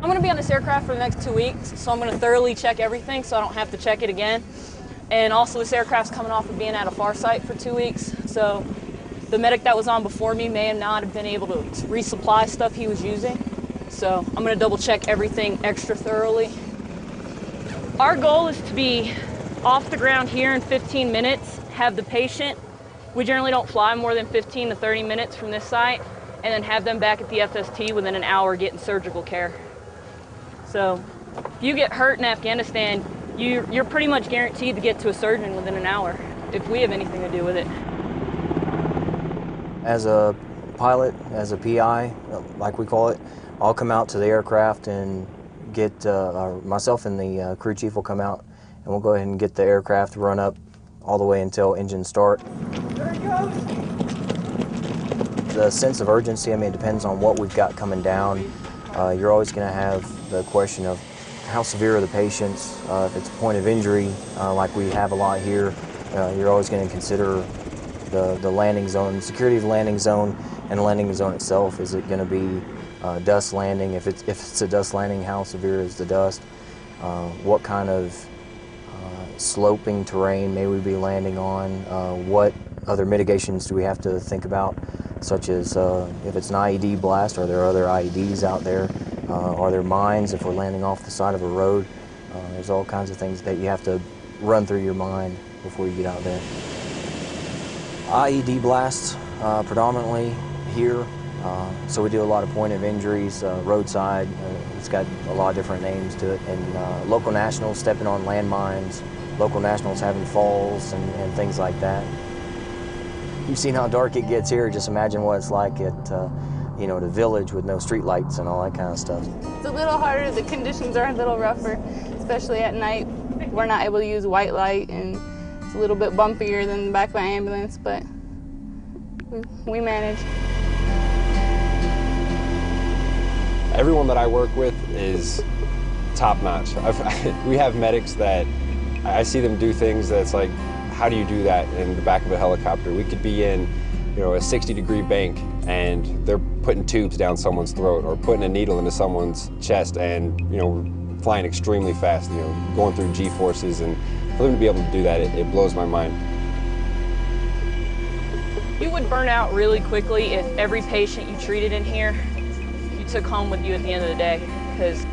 I'm going to be on this aircraft for the next 2 weeks, so I'm going to thoroughly check everything so I don't have to check it again. And also this aircraft's coming off of being at a FAR site for 2 weeks, so the medic that was on before me may not have been able to resupply stuff he was using. So I'm going to double check everything extra thoroughly. Our goal is to be off the ground here in 15 minutes, have the patient. We generally don't fly more than 15 to 30 minutes from this site, and then have them back at the FST within an hour getting surgical care. So if you get hurt in Afghanistan, you're pretty much guaranteed to get to a surgeon within an hour if we have anything to do with it. As a pilot, as a PI, like we call it, I'll come out to the aircraft and get, myself and the crew chief will come out and we'll go ahead and get the aircraft run up all the way until engines start. There it goes! The sense of urgency, I mean, it depends on what we've got coming down. You're always going to have the question of how severe are the patients. If it's a point of injury, like we have a lot here, you're always going to consider the landing zone, security of the landing zone, and the landing zone itself. Is it going to be dust landing? If it's a dust landing, how severe is the dust? What kind of sloping terrain may we be landing on? What other mitigations do we have to think about, such as if it's an IED blast, are there other IEDs out there? Are there mines if we're landing off the side of a road? There's all kinds of things that you have to run through your mind before you get out there. IED blasts predominantly here, so we do a lot of point of injuries, roadside. It's got a lot of different names to it, and local nationals stepping on landmines, local nationals having falls and things like that. You've seen how dark it gets here. Just imagine what it's like at you know, the village with no street lights and all that kind of stuff. It's a little harder. The conditions are a little rougher, especially at night. We're not able to use white light, and it's a little bit bumpier than the back of an ambulance, but we manage. Everyone that I work with is top-notch. We have medics that I see them do things that's like, how do you do that in the back of a helicopter? We could be in, you know, a 60-degree bank and they're putting tubes down someone's throat or putting a needle into someone's chest and, you know, flying extremely fast, you know, going through G-forces, and for them to be able to do that, it blows my mind. You would burn out really quickly if every patient you treated in here, you took home with you at the end of the day. Because,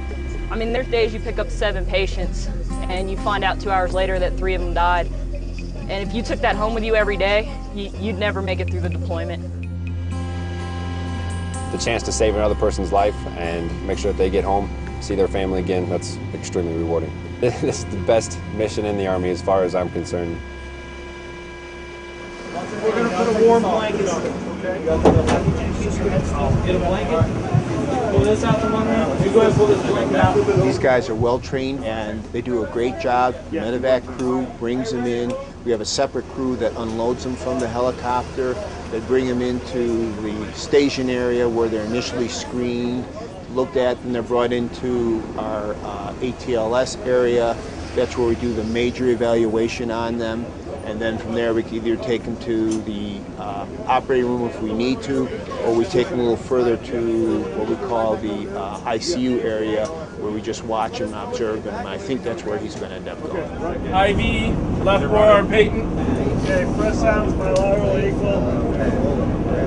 I mean, there's days you pick up 7 patients and you find out 2 hours later that 3 of them died. And if you took that home with you every day, you'd never make it through the deployment. The chance to save another person's life and make sure that they get home, see their family again, that's extremely rewarding. This is the best mission in the Army as far as I'm concerned. We're going to put a warm blanket on it, okay? Get a blanket. Pull this out from under. You go ahead and pull this blanket out. These guys are well trained and they do a great job. The MEDEVAC crew brings them in. We have a separate crew that unloads them from the helicopter. They bring them into the station area where they're initially screened, looked at, and they're brought into our ATLS area. That's where we do the major evaluation on them. And then from there, we can either take them to the operating room if we need to, or we take them a little further to what we call the ICU area, where we just watch them and observe them. And I think that's where he's going to end up going. IV, left forearm patent. Okay, press sounds bilateral equal.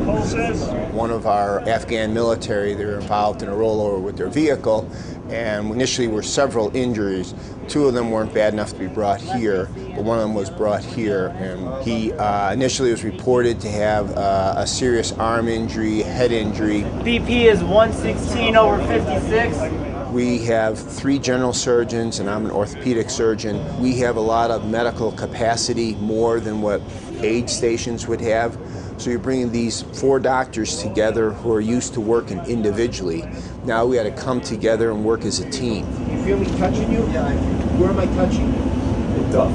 Pulses. One of our Afghan military, they were involved in a rollover with their vehicle, and initially were several injuries. 2 of them weren't bad enough to be brought here, but one of them was brought here, and he initially was reported to have a serious arm injury, head injury. BP is 116/56. We have 3 general surgeons, and I'm an orthopedic surgeon. We have a lot of medical capacity, more than what aid stations would have. So you're bringing these 4 doctors together who are used to working individually. Now we got to come together and work as a team. You feel me touching you? Yeah. Where am I touching you? The duff.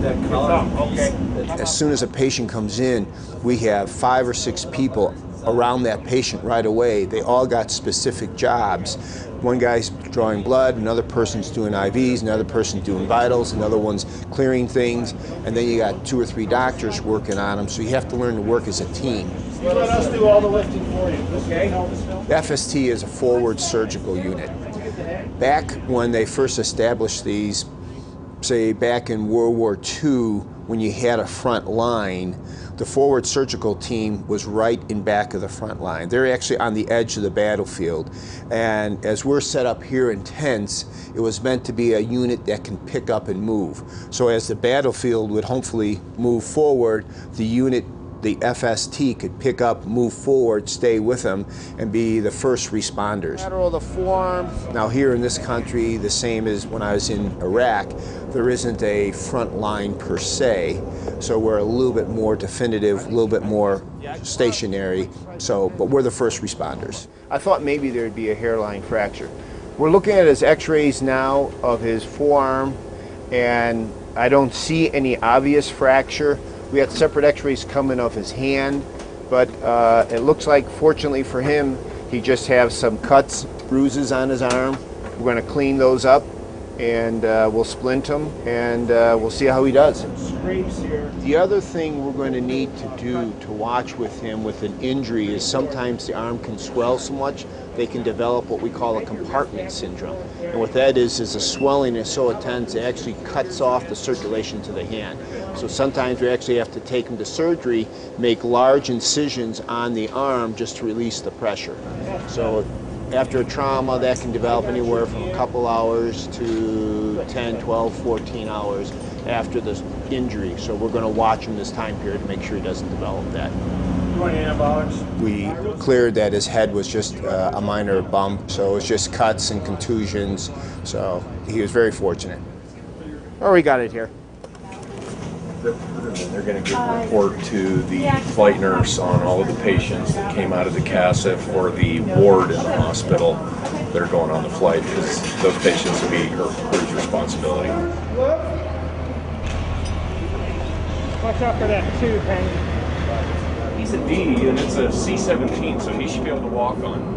That collar. Okay. As soon as a patient comes in, we have 5 or 6 people around that patient right away. They all got specific jobs. One guy's drawing blood, another person's doing IVs, another person's doing vitals, another one's clearing things, and then you got 2 or 3 doctors working on them, so you have to learn to work as a team. Let us do all the lifting for you. Okay. FST is a forward surgical unit. Back when they first established these, say back in World War II, when you had a front line, the forward surgical team was right in back of the front line. They're actually on the edge of the battlefield. And as we're set up here in tents, it was meant to be a unit that can pick up and move. So as the battlefield would hopefully move forward, the unit, the FST, could pick up, move forward, stay with them, and be the first responders. Lateral of the forearm. Now here in this country, the same as when I was in Iraq, there isn't a front line per se, so we're a little bit more definitive, a little bit more stationary, but we're the first responders. I thought maybe there'd be a hairline fracture. We're looking at his x-rays now of his forearm, and I don't see any obvious fracture. We had separate x-rays coming of his hand, but it looks like, fortunately for him, he just has some cuts, bruises on his arm. We're going to clean those up, and we'll splint them, and we'll see how he does. Scrapes here. The other thing we're going to need to do to watch with him with an injury is sometimes the arm can swell so much they can develop what we call a compartment syndrome. And what that is the swelling is so intense it actually cuts off the circulation to the hand. So sometimes we actually have to take him to surgery, make large incisions on the arm just to release the pressure. So after a trauma, that can develop anywhere from a couple hours to 10, 12, 14 hours after the injury. So we're going to watch him this time period to make sure he doesn't develop that. You want antibiotics? We cleared that his head was just a minor bump, so it was just cuts and contusions. So he was very fortunate. Oh, we got it here. They're going to give a report to the flight nurse on all of the patients that came out of the CASF or the ward in the hospital that are going on the flight, because those patients will be her crew's responsibility. Watch out for that tube hanging. He's a D, and it's a C-17, so he should be able to walk on.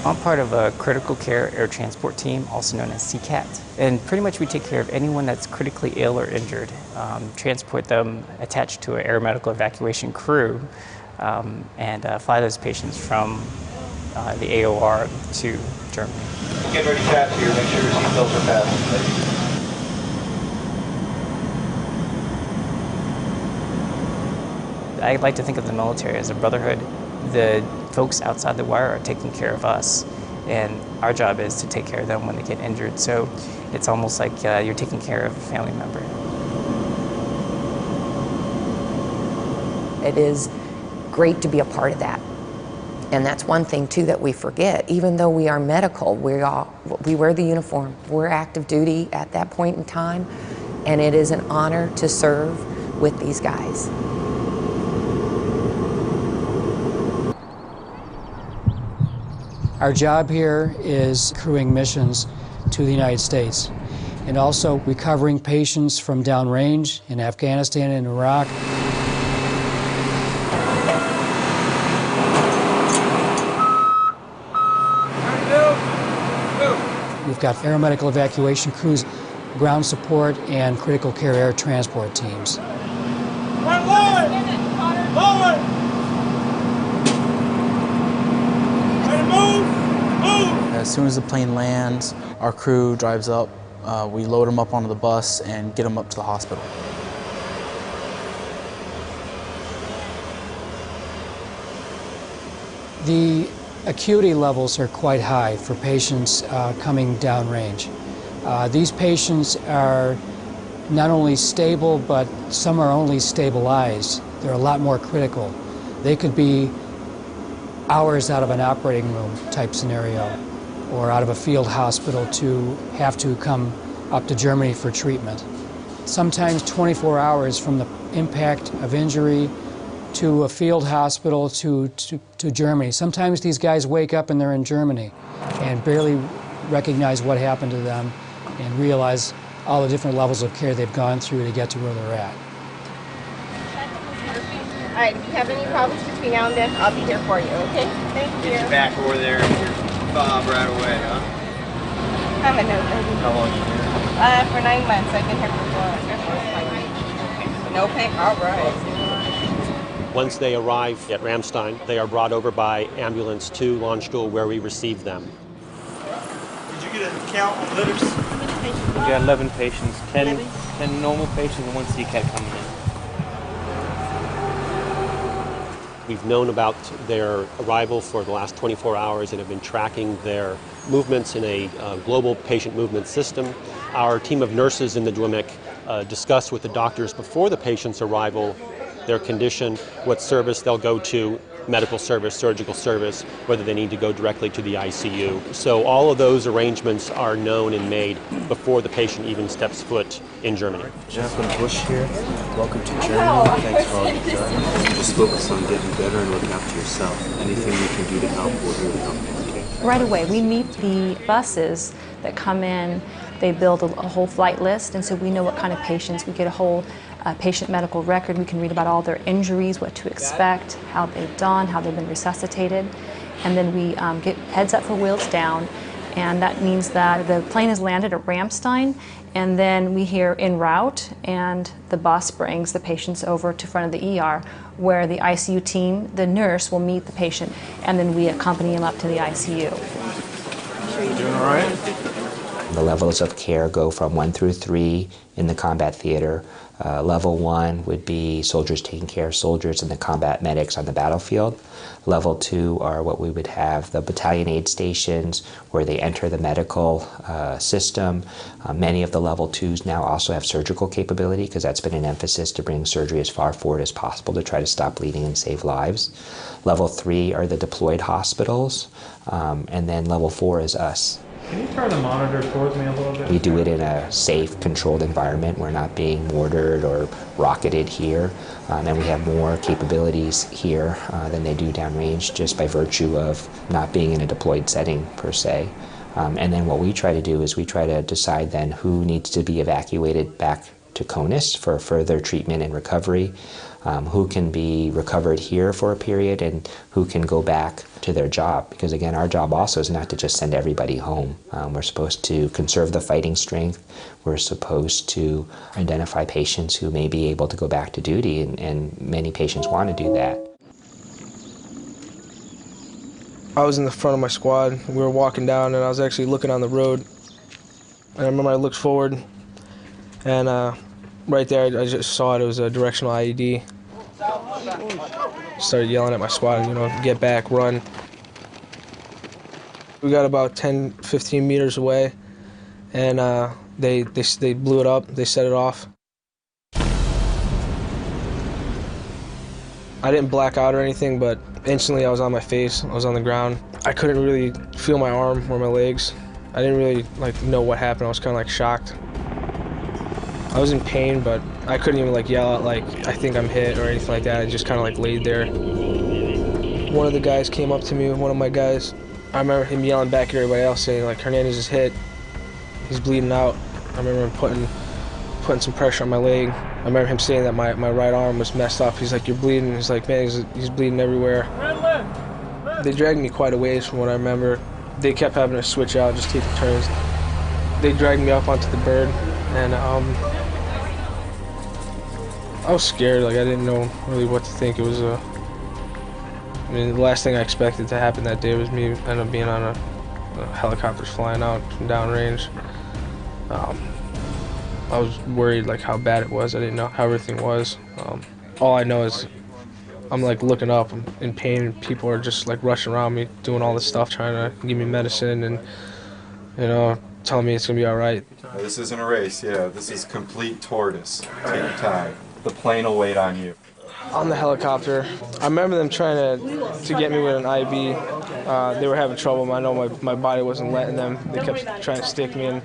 I'm part of a critical care air transport team, also known as CCAT. And pretty much we take care of anyone that's critically ill or injured, transport them attached to an aeromedical evacuation crew, and fly those patients from the AOR to Germany. Get ready to chat here, make sure your seatbelts are fastened. I like to think of the military as a brotherhood. The folks outside the wire are taking care of us, and our job is to take care of them when they get injured. So it's almost like you're taking care of a family member. It is great to be a part of that. And that's one thing too that we forget. Even though we are medical, we wear the uniform. We're active duty at that point in time, and it is an honor to serve with these guys. Our job here is crewing missions to the United States, and also recovering patients from downrange in Afghanistan and Iraq. We've got aeromedical evacuation crews, ground support, and critical care air transport teams. As soon as the plane lands, our crew drives up, we load them up onto the bus and get them up to the hospital. The acuity levels are quite high for patients coming downrange. These patients are not only stable, but some are only stabilized. They're a lot more critical. They could be hours out of an operating room type scenario, or out of a field hospital to have to come up to Germany for treatment. Sometimes 24 hours from the impact of injury to a field hospital to Germany. Sometimes these guys wake up and they're in Germany and barely recognize what happened to them and realize all the different levels of care they've gone through to get to where they're at. All right, if you have any problems between now and then, I'll be here for you, okay? Thank you. Get you back over there and you're Bob right away, huh? I'm a nobody. How long you been? For 9 months. I've been here for 4. No pain. All right. Once they arrive at Ramstein, they are brought over by ambulance to Landstuhl where we receive them. Did you get a count on litters? We got 11 patients, 10 normal patients and 1 CCAT coming in. We've known about their arrival for the last 24 hours and have been tracking their movements in a global patient movement system. Our team of nurses in the DWMIC discussed with the doctors before the patient's arrival their condition, what service they'll go to, medical service, surgical service, whether they need to go directly to the ICU. So all of those arrangements are known and made before the patient even steps foot in Germany. Jacqueline Bush here. Welcome to Germany. Thanks for all you've done. Just focus on getting better and looking after yourself. Anything we can do to help, we're here to help. Okay? Right away, we meet the buses that come in. They build a whole flight list, and so we know what kind of patients. We get a whole patient medical record. We can read about all their injuries, what to expect, how they've done, how they've been resuscitated. And then we get heads up for wheels down, and that means that the plane has landed at Ramstein, and then we hear en route, and the bus brings the patients over to front of the ER, where the ICU team, the nurse, will meet the patient, and then we accompany him up to the ICU. Doing all right? The levels of care go from 1 through 3 in the combat theater. Level 1 would be soldiers taking care of soldiers and the combat medics on the battlefield. Level 2 are what we would have the battalion aid stations where they enter the medical system. Many of the level 2s now also have surgical capability because that's been an emphasis to bring surgery as far forward as possible to try to stop bleeding and save lives. Level 3 are the deployed hospitals, and then level 4 is us. Can you turn the monitor towards me a little bit? We do it in a safe, controlled environment. We're not being mortared or rocketed here, and we have more capabilities here than they do downrange just by virtue of not being in a deployed setting per se. And then what we try to do is we try to decide then who needs to be evacuated back to CONUS for further treatment and recovery, who can be recovered here for a period, and who can go back to their job. Because again, our job also is not to just send everybody home. We're supposed to conserve the fighting strength. We're supposed to identify patients who may be able to go back to duty, and many patients want to do that. I was in the front of my squad. We were walking down, and I was actually looking on the road. And I remember I looked forward, and right there, I just saw it. It was a directional IED. Started yelling at my squad, you know, get back, run. We got about 10, 15 meters away, and they blew it up. They set it off. I didn't black out or anything, but instantly I was on my face. I was on the ground. I couldn't really feel my arm or my legs. I didn't really know what happened. I was kind of shocked. I was in pain, but I couldn't even yell out I think I'm hit or anything like that. I just kind of laid there. One of the guys came up to me, one of my guys. I remember him yelling back at everybody else saying Hernandez is hit. He's bleeding out. I remember him putting some pressure on my leg. I remember him saying that my right arm was messed up. He's like, you're bleeding. He's like, man, he's bleeding everywhere. They dragged me quite a ways from what I remember. They kept having to switch out, just taking turns. They dragged me up onto the bird, and I was scared. I didn't know really what to think. It was the last thing I expected to happen that day was me end up being on a helicopters flying out from downrange. I was worried how bad it was. I didn't know how everything was. All I know is I'm looking up, I'm in pain, and people are just rushing around me, doing all this stuff, trying to give me medicine and telling me it's gonna be all right. This isn't a race. Yeah, this is complete tortoise. Take your time. The plane will wait on you. On the helicopter, I remember them trying to get me with an IV. They were having trouble. I know my body wasn't letting them. They kept trying to stick me in.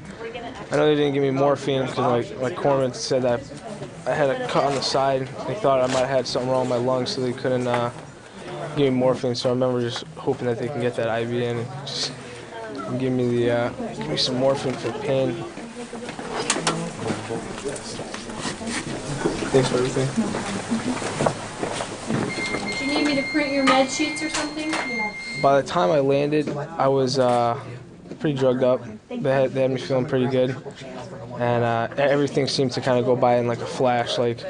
I know they didn't give me morphine because like Corman said that I had a cut on the side. They thought I might have had something wrong with my lungs, so they couldn't give me morphine. So I remember just hoping that they can get that IV in and just give me some morphine for pain. Thanks for everything. Do you need me to print your med sheets or something? Yeah. By the time I landed, I was pretty drugged up. They had me feeling pretty good, and everything seemed to kind of go by in like a flash. Like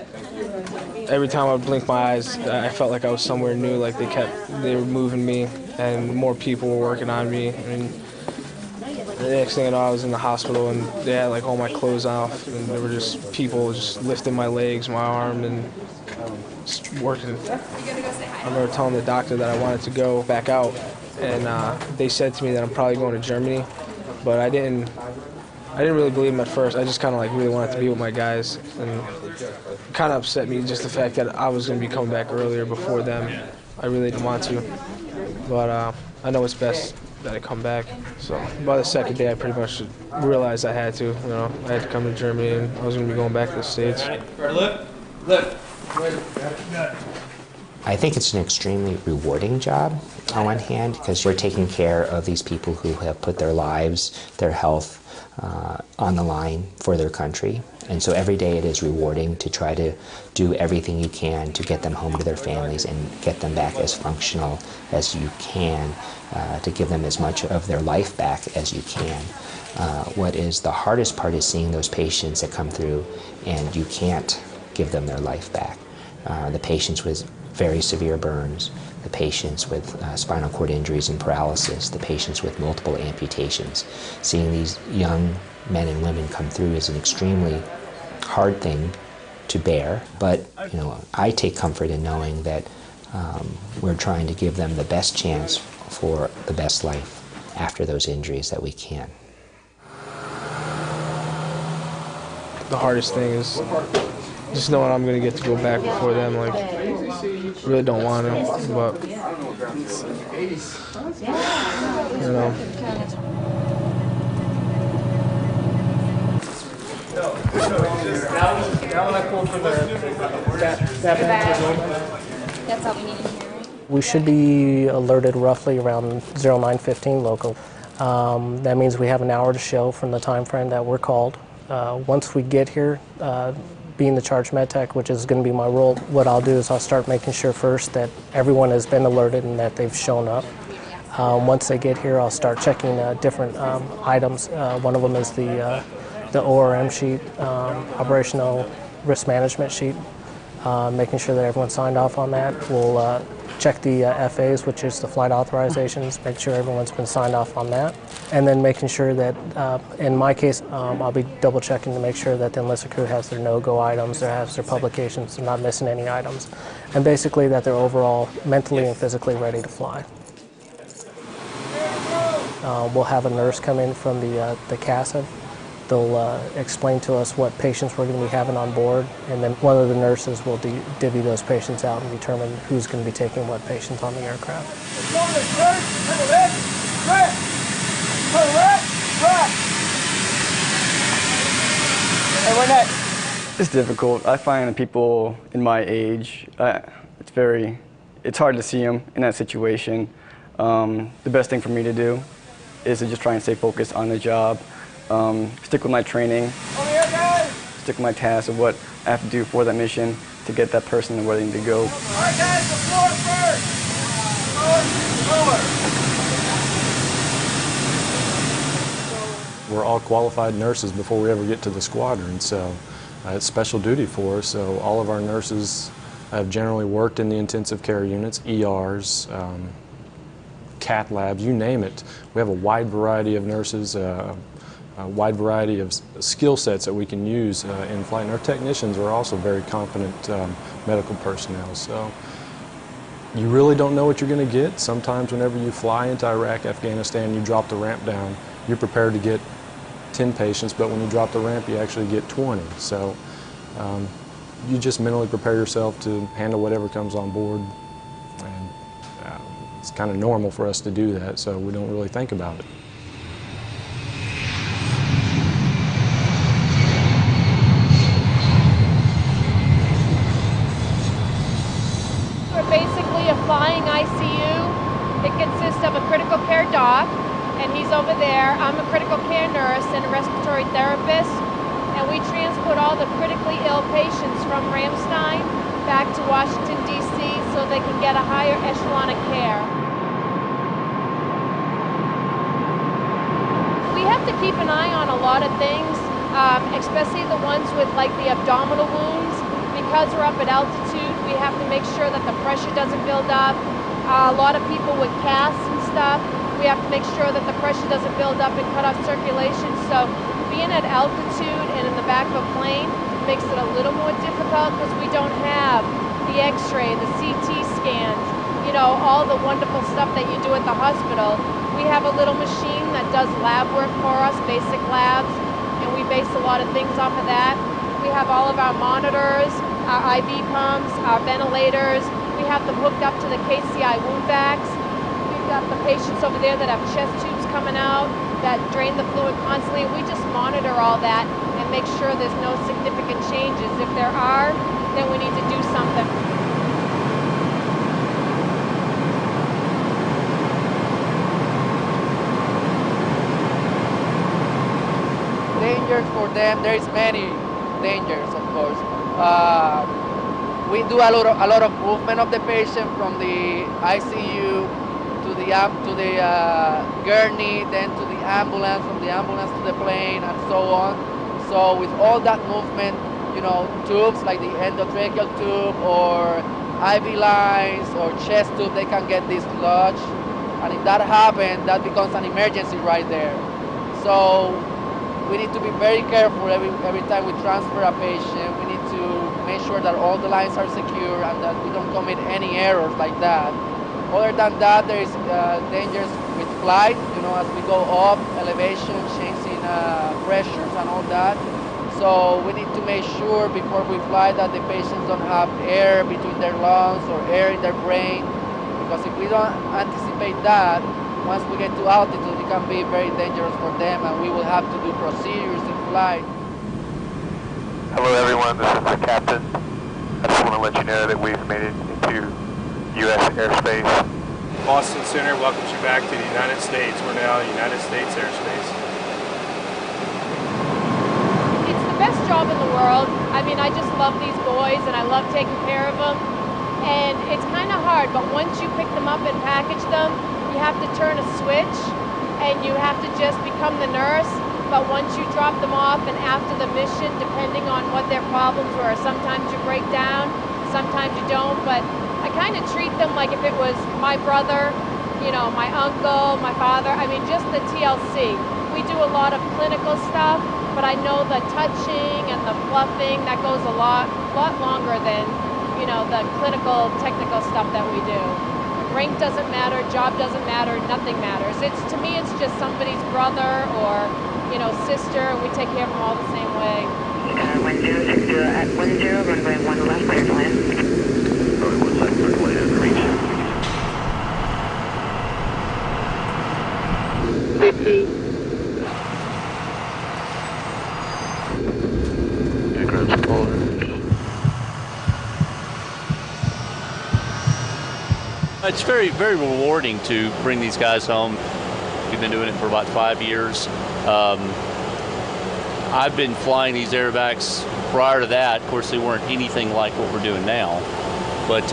every time I would blink my eyes, I felt like I was somewhere new. Like they were moving me, and more people were working on me. And the next thing I know, I was in the hospital, and they had like all my clothes off, and there were just people just lifting my legs, my arm, and just working. I remember telling the doctor that I wanted to go back out, and they said to me that I'm probably going to Germany, but I didn't really believe them at first. I just kind of like really wanted to be with my guys, and it kind of upset me just the fact that I was going to be coming back earlier before them. I really didn't want to, but I know it's best that I come back. So by the second day, I pretty much realized I had to. You know, I had to come to Germany, and I was going to be going back to the States. Lift. I think it's an extremely rewarding job on one hand, because we're taking care of these people who have put their lives, their health on the line for their country. And so every day it is rewarding to try to do everything you can to get them home to their families and get them back as functional as you can, to give them as much of their life back as you can. What is the hardest part is seeing those patients that come through and you can't give them their life back. The patients with very severe burns, the patients with spinal cord injuries and paralysis, the patients with multiple amputations. Seeing these young men and women come through is an extremely hard thing to bear, but you know, I take comfort in knowing that we're trying to give them the best chance for the best life after those injuries that we can. The hardest thing is just knowing I'm going to get to go back before them. Like, I really don't want to, but, you know. Now when I pull for That's all we need in here, right? We should be alerted roughly around 09:15 local. That means we have an hour to show from the time frame that we're called. Once we get here, being the charge med tech, which is going to be my role, what I'll do is I'll start making sure first that everyone has been alerted and that they've shown up. Once they get here, I'll start checking different items. One of them is the ORM sheet, operational risk management sheet, making sure that everyone signed off on that. We'll check the FAs, which is the flight authorizations, make sure everyone's been signed off on that. And then making sure that, in my case, I'll be double checking to make sure that the enlisted crew has their no-go items, has their publications, they're not missing any items. And basically that they're overall mentally and physically ready to fly. We'll have a nurse come in from the CASA. They'll explain to us what patients we're going to be having on board, and then one of the nurses will divvy those patients out and determine who's going to be taking what patients on the aircraft. Hey, we're next. It's difficult. I find that people in my age, it's hard to see them in that situation. The best thing for me to do is to just try and stay focused on the job. Stick with my training, stick with my tasks of what I have to do for that mission to get that person where they need to go. All right, guys, the floor first. We're all qualified nurses before we ever get to the squadron, so it's special duty for us. So all of our nurses have generally worked in the intensive care units, ERs, cath labs, you name it. We have a wide variety of nurses, a wide variety of skill sets that we can use in flight. And our technicians are also very competent medical personnel. So you really don't know what you're going to get. Sometimes whenever you fly into Iraq, Afghanistan, you drop the ramp down, you're prepared to get 10 patients, but when you drop the ramp, you actually get 20. So you just mentally prepare yourself to handle whatever comes on board. And it's kind of normal for us to do that, so we don't really think about it. We're basically a flying ICU. It consists of a critical care doc, and he's over there. I'm a critical care nurse and a respiratory therapist, and we transport all the critically ill patients from Ramstein back to Washington, D.C. so they can get a higher echelon of care. We have have to keep an eye on a lot of things, especially the ones with like the abdominal wounds. Because we're up at altitude, we have to make sure that the pressure doesn't build up. A lot of people with casts and stuff, we have to make sure that the pressure doesn't build up and cut off circulation. So being at altitude and in the back of a plane makes it a little more difficult because we don't have the x-ray, the CT scans, you know, all the wonderful stuff that you do at the hospital. We have a little machine that does lab work for us, basic labs, and we base a lot of things off of that. We have all of our monitors, our IV pumps, our ventilators. We have them hooked up to the KCI wound vacs. We've got the patients over there that have chest tubes coming out that drain the fluid constantly. We just monitor all that and make sure there's no significant changes. If there are, then we need to do something. Dangers for them, there's many dangers, of course. We do a lot of movement of the patient from the ICU to the gurney, then to the ambulance, from the ambulance to the plane, and so on. So with all that movement, you know, tubes like the endotracheal tube or IV lines or chest tube, they can get dislodged. And if that happens, that becomes an emergency right there. So we need to be very careful every time we transfer a patient. We need to make sure that all the lines are secure and that we don't commit any errors like that. Other than that, there is dangers with flight, you know, as we go up, elevation, changing pressures and all that. So we need to make sure before we fly that the patients don't have air between their lungs or air in their brain, because if we don't anticipate that, once we get to altitude, it can be very dangerous for them, and we will have to do procedures in flight. Hello everyone, this is the captain. I just want to let you know that we've made it into U.S. airspace. Boston Center welcomes you back to the United States. We're now in United States airspace. It's the best job in the world. I mean, I just love these boys and I love taking care of them. And it's kind of hard, but once you pick them up and package them, you have to turn a switch and you have to just become the nurse. But once you drop them off and after the mission, depending on what their problems were, sometimes you break down, sometimes you don't. But I kind of treat them like if it was my brother, you know, my uncle, my father. I mean, just the TLC. We do a lot of clinical stuff, but I know the touching and the fluffing, that goes a lot longer than, you know, the clinical, technical stuff that we do. Rank doesn't matter, job doesn't matter, nothing matters. To me, it's just somebody's brother or, you know, sister, and we take care of them all the same way. 1060 at 10, runway 1 left, clear to land. Runway 1 left, clear to land, reach. 50. Aircraft's forward. It's very, very rewarding to bring these guys home. We've been doing it for about 5 years. I've been flying these airvacs prior to that. Of course, they weren't anything like what we're doing now, but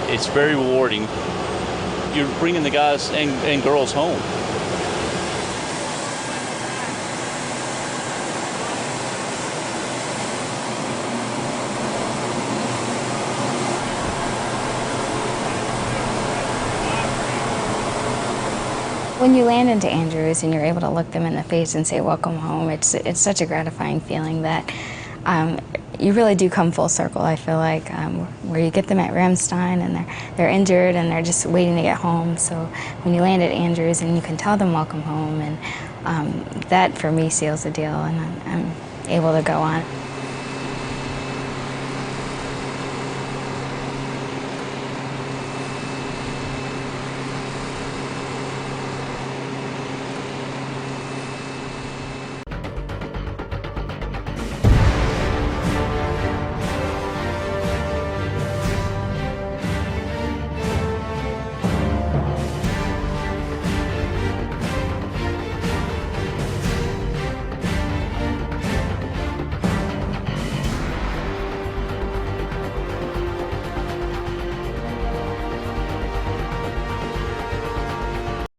it's very rewarding. You're bringing the guys and girls home. When you land into Andrews and you're able to look them in the face and say welcome home, it's such a gratifying feeling that you really do come full circle, I feel like, where you get them at Ramstein and they're injured and they're just waiting to get home. So when you land at Andrews and you can tell them welcome home, and that for me seals the deal, and I'm able to go on.